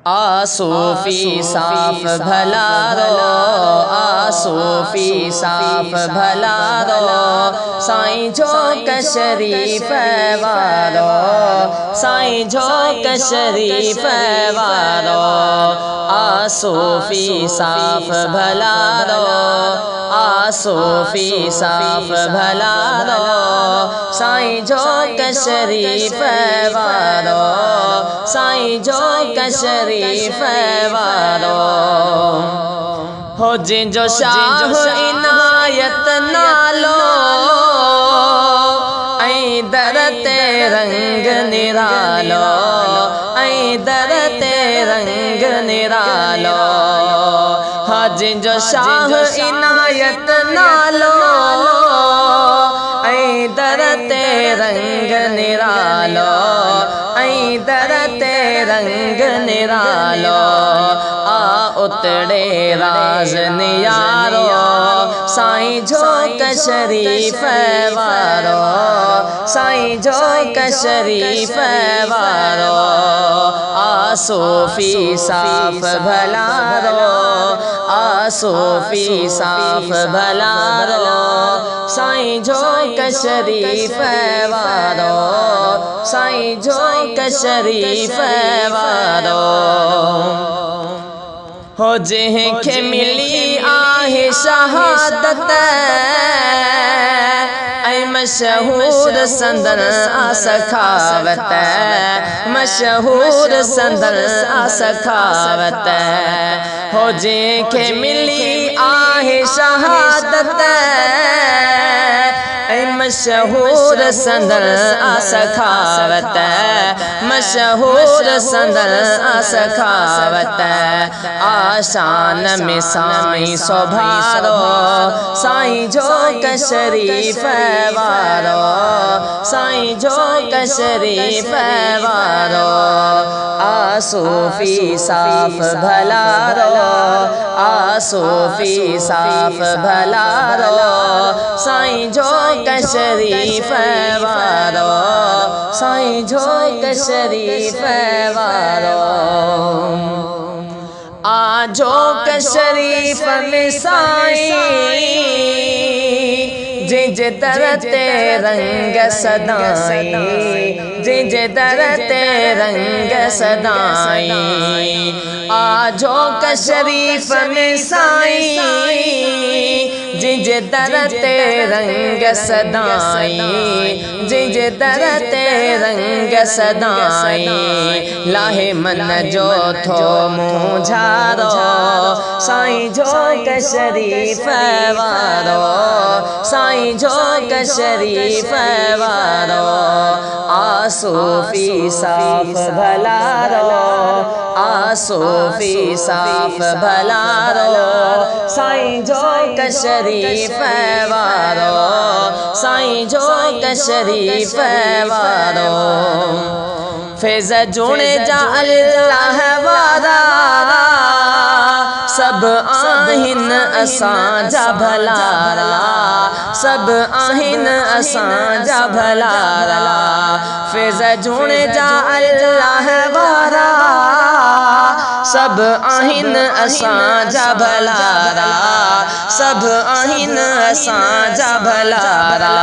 सूफी साफ भला रो, सूफी साफ भला रो, साईं झोंक शरीफ वारो, साईं झोंक शरीफ वारो, सूफी साफ भला रो, सूफी साफ भला रो, साईं झोंक शरीफ वारो, साईं झोंक शरीफ वारो, हो जिंजो शाह इनायत नालो, ऐं दर ते रंग निरालो, ऐं दर ते रंग निरालो, हा जिंजो शाह इनायत नालो, ऐं दर ते रंग निरालो, ऐं दर ते रंग निरालो, उतड़े राज नियारो, साईं झोंक शरीफ वारो, साईं झोंक शरीफ वारो, सूफी साफ भला रो, सूफी साफ भला रो, साईं झोंक शरीफ वारो, साईं झोंक शरीफ वारो, हो जिनखे मिली आहे शहादत, ऐं मशहूर संदन सखावत, मशहूर संदन सखावत, हो जिनखे मिली आहे शहादत, मशहूर संदन सखावत, मशहूर संदन सखावत, आशान में साईं सोभारो, साईं झोंक शरीफ वारो, साईं झोंक शरीफ वारो, सूफी साफ भला रो, सूफी साफ भला रो, साईं झोंक शरीफ वारो, साईं झोंक शरीफ वारो, झोंक शरीफ में साईं जिंजे दर ते रंग सदाई, जिंजे दर ते रंग सदाई, झोंक शरीफ में साईं जिंजे दर ते रंग सदाई, जिंजे दर ते रंग सदाई, लाहे मन जो थो मुझारो, साईं झोंक शरीफ वारो, साईं झोंक शरीफ वारो, सूफी साफ भला रो, सूफी साफ भला रो, साईं झोंक शरीफ वारो, साईं झोंक शरीफ वारो, फैज़ जुणे जा अल्लाह वारा, सब आहिन असांजा भलारा, सब आहिन असांजा भलारा, फैज़ जुणे जा अल्लाह वारा, सब आहिन असांजा भलारा, सब आहिन असांजा भलारा,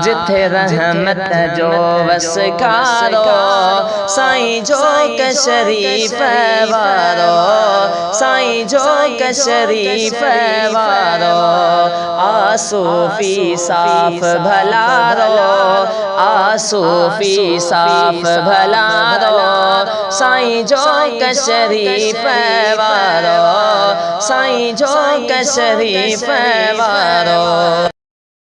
जिथे रहमत जो वसकारो, साईं झोंक शरीफ वारो, साईं झोंक शरीफ वारो, सूफी साफ भला रो, सूफी साफ भला रो, साईं झोंक शरीफ वारो, साईं झोंक शरीफ वारो।